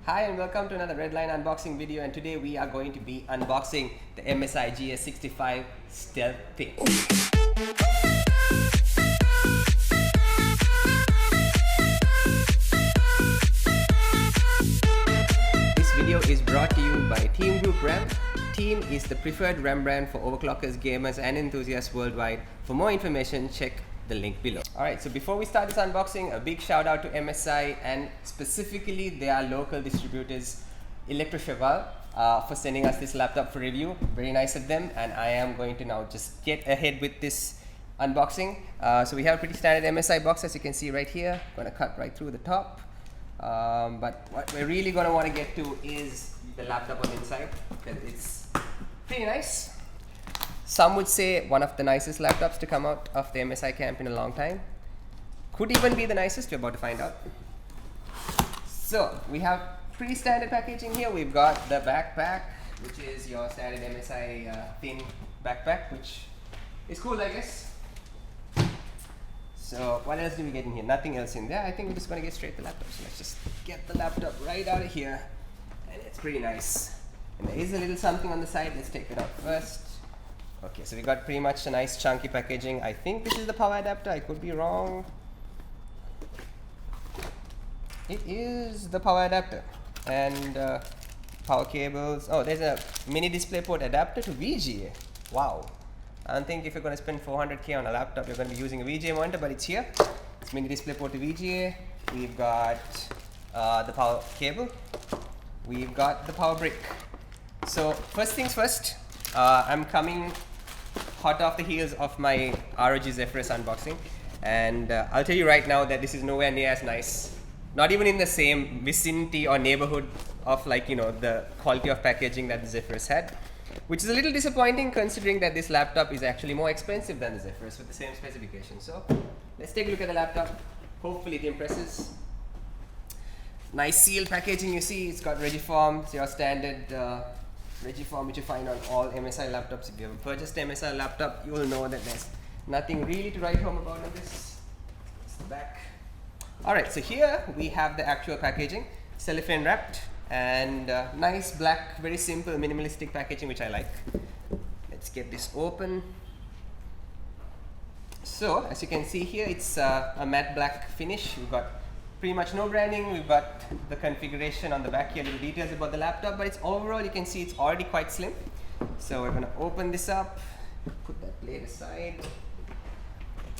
Hi and welcome to another Redline unboxing video, and today we are going to be unboxing the MSI GS65 Stealth Thin. This video is brought to you by Team Group RAM. Team is the preferred RAM brand for overclockers, gamers and enthusiasts worldwide. For more information, check the link below. Alright, so before we start this unboxing, a big shout out to MSI and specifically their local distributors, Electrocheval, for sending us this laptop for review. Very nice of them, and I am going to now just get ahead with this unboxing. So we have a pretty standard MSI box, as you can see right here. I'm going to cut right through the top. But what we're really going to want to get to is the laptop on the inside, because it's pretty nice. Some would say one of the nicest laptops to come out of the MSI camp in a long time. Could even be the nicest, you're about to find out. So we have pretty standard packaging here. We've got the backpack, which is your standard MSI thin backpack, which is cool, I guess. So what else do we get in here? Nothing else in there. I think we're just going to get straight to the laptop. So let's just get the laptop right out of here. And it's pretty nice. And there is a little something on the side. Let's take it out first. Okay, so we got pretty much a nice chunky packaging. I think this is the power adapter. I could be wrong. It is the power adapter. And power cables. Oh, there's a mini DisplayPort adapter to VGA. Wow. I don't think if you're going to spend 400k on a laptop, you're going to be using a VGA monitor, but it's here. It's mini DisplayPort to VGA. We've got the power cable. We've got the power brick. So first things first, I'm coming hot off the heels of my ROG Zephyrus unboxing, and I'll tell you right now that this is nowhere near as nice, not even in the same vicinity or neighborhood of, like, you know, the quality of packaging that the Zephyrus had, which is a little disappointing considering that this laptop is actually more expensive than the Zephyrus with the same specifications. So let's take a look at the laptop. Hopefully it impresses. Nice sealed packaging. You see it's got Regiform. It's your standard Regiform which you find on all MSI laptops. If you have purchased an MSI laptop, you will know that there's nothing really to write home about on this. It's the back. Alright, so here we have the actual packaging, cellophane wrapped, and nice black, very simple minimalistic packaging, which I like. Let's get this open. So as you can see here, it's a matte black finish. We've got pretty much no branding. We've got the configuration on the back here, little details about the laptop, but it's overall, you can see it's already quite slim. So we're going to open this up, put that plate aside.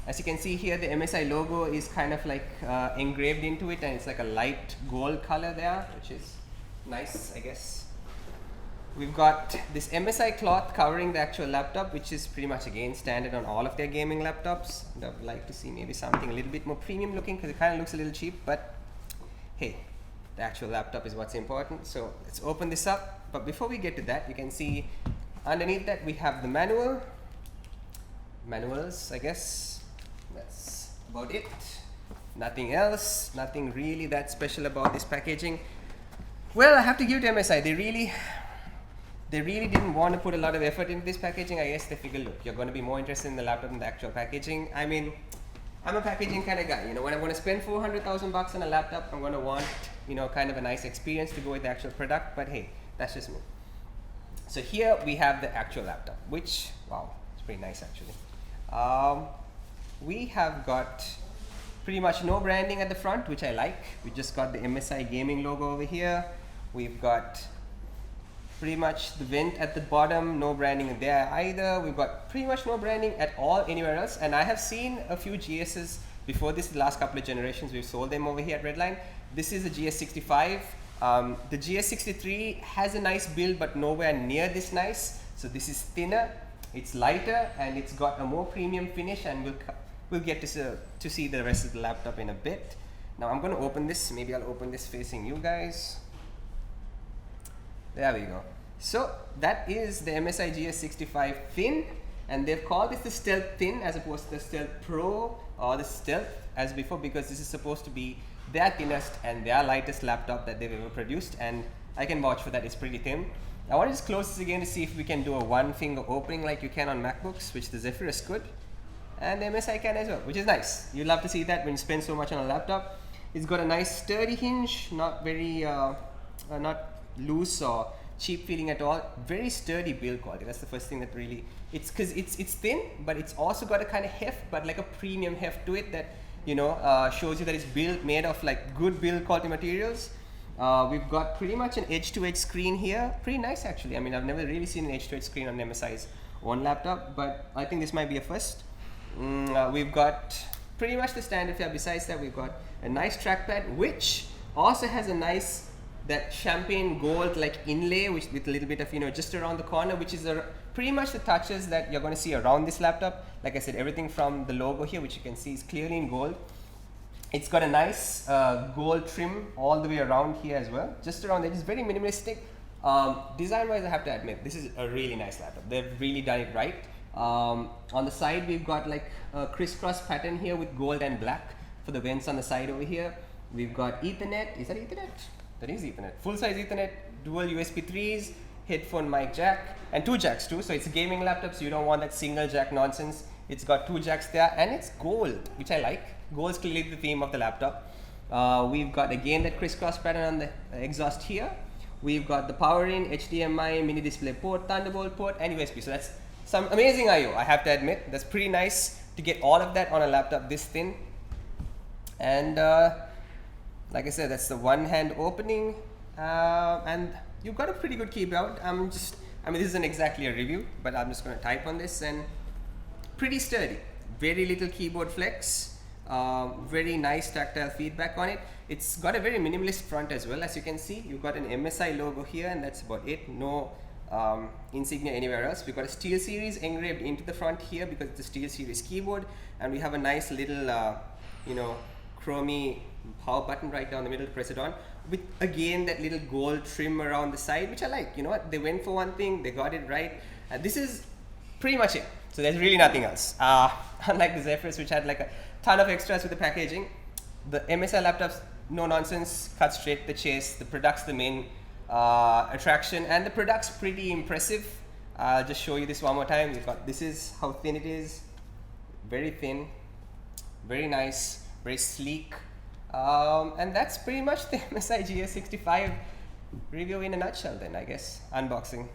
As you can see here, the MSI logo is kind of like engraved into it, and it's like a light gold color there, which is nice, I guess. We've got this MSI cloth covering the actual laptop, which is pretty much again standard on all of their gaming laptops. And I would like to see maybe something a little bit more premium looking, because it kind of looks a little cheap, but hey, the actual laptop is what's important. So let's open this up. But before we get to that, you can see underneath that we have the manuals, I guess. That's about it. Nothing else, nothing really that special about this packaging. Well, I have to give it to MSI. They really didn't want to put a lot of effort into this packaging. I guess they figured, look, you're going to be more interested in the laptop than the actual packaging. I mean, I'm a packaging kind of guy. You know, when I want to spend 400,000 bucks on a laptop, I'm going to want, you know, kind of a nice experience to go with the actual product. But hey, that's just me. So here we have the actual laptop, which, wow, it's pretty nice actually. We have got pretty much no branding at the front, which I like. We just got the MSI gaming logo over here. We've got pretty much the vent at the bottom, no branding there either. We've got pretty much no branding at all anywhere else. And I have seen a few GSs before this, the last couple of generations. We've sold them over here at Redline. This is the GS65. The GS63 has a nice build, but nowhere near this nice. So this is thinner, it's lighter, and it's got a more premium finish, and we'll get to see the rest of the laptop in a bit. Now I'm going to open this. Maybe I'll open this facing you guys. There we go. So that is the MSI GS65 Thin, and they've called this the Stealth Thin as opposed to the Stealth Pro or the Stealth as before, because this is supposed to be their thinnest and their lightest laptop that they've ever produced, and I can vouch for that. It's pretty thin. I want to just close this again to see if we can do a one finger opening like you can on MacBooks, which the Zephyrus could, and the MSI can as well, which is nice. You love to see that when you spend so much on a laptop. It's got a nice sturdy hinge, not very not loose or cheap feeling at all. Very sturdy build quality. That's the first thing that really, it's because it's thin, but it's also got a kind of heft, but like a premium heft to it that, you know, shows you that it's made of like good build quality materials. We've got pretty much an edge-to-edge screen here. Pretty nice actually. I mean, I've never really seen an edge-to-edge screen on MSI's own laptop, but I think this might be a first. We've got pretty much the standard fare. Besides that, we've got a nice trackpad, which also has a nice, that champagne gold like inlay, which with a little bit of, you know, just around the corner, which is pretty much the touches that you're going to see around this laptop. Like I said, everything from the logo here, which you can see is clearly in gold. It's got a nice gold trim all the way around here as well, just around there. It's very minimalistic. Design wise, I have to admit, this is a really nice laptop. They've really done it right. On the side, we've got like a crisscross pattern here with gold and black for the vents on the side over here. We've got Ethernet. Is that Ethernet? That is Ethernet. Full size Ethernet, dual USB 3s, headphone mic jack, and 2 jacks too. So it's a gaming laptop, so you don't want that single jack nonsense. It's got 2 jacks there, and it's gold, which I like. Gold is clearly the theme of the laptop. We've got again that crisscross pattern on the exhaust here. We've got the power in, HDMI, mini display port, Thunderbolt port, and USB. So that's some amazing I/O, I have to admit. That's pretty nice to get all of that on a laptop this thin. And like I said, that's the one hand opening, and you've got a pretty good keyboard. I mean, this isn't exactly a review, but I'm just going to type on this, and pretty sturdy. Very little keyboard flex. Very nice tactile feedback on it. It's got a very minimalist front as well. As you can see, you've got an MSI logo here, and that's about it. No insignia anywhere else. We've got a SteelSeries engraved into the front here because it's a SteelSeries keyboard, and we have a nice little, you know, chromey power button right down the middle to press it on, with again that little gold trim around the side, which I like. You know what, they went for one thing, they got it right, and this is pretty much it. So there's really nothing else. Unlike the Zephyrus, which had like a ton of extras with the packaging, the MSI laptops, no nonsense, cut straight to the chase. The product's the main attraction, and the product's pretty impressive. I'll just show you this one more time. We've got, this is how thin it is. Very thin, very nice, very sleek. And that's pretty much the MSI GS65 review in a nutshell then, I guess, unboxing.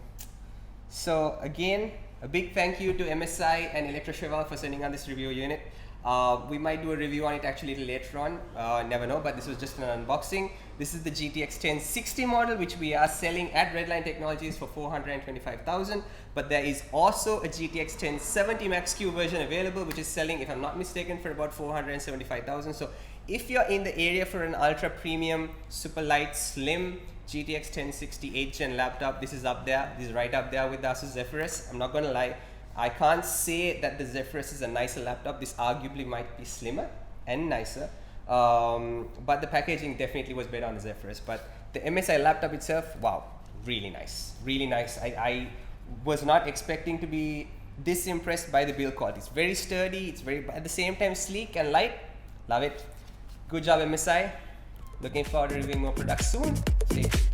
So again, a big thank you to MSI and Electrocheval for sending on this review unit. We might do a review on it actually a little later on, never know, but this was just an unboxing. This is the GTX 1060 model, which we are selling at Redline Technologies for $425,000, but there is also a GTX 1070 Max-Q version available, which is selling, if I'm not mistaken, for about $475,000. So if you're in the area for an ultra premium, super light, slim GTX 1060 8th gen laptop, this is up there. This is right up there with the Asus Zephyrus. I'm not gonna lie, I can't say that the Zephyrus is a nicer laptop. This arguably might be slimmer and nicer, but the packaging definitely was better on the Zephyrus. But the MSI laptop itself, wow, really nice, really nice. I was not expecting to be this impressed by the build quality. It's very sturdy, it's very, at the same time, sleek and light. Love it. Good job, MSI. Looking forward to reviewing more products soon. Stay tuned.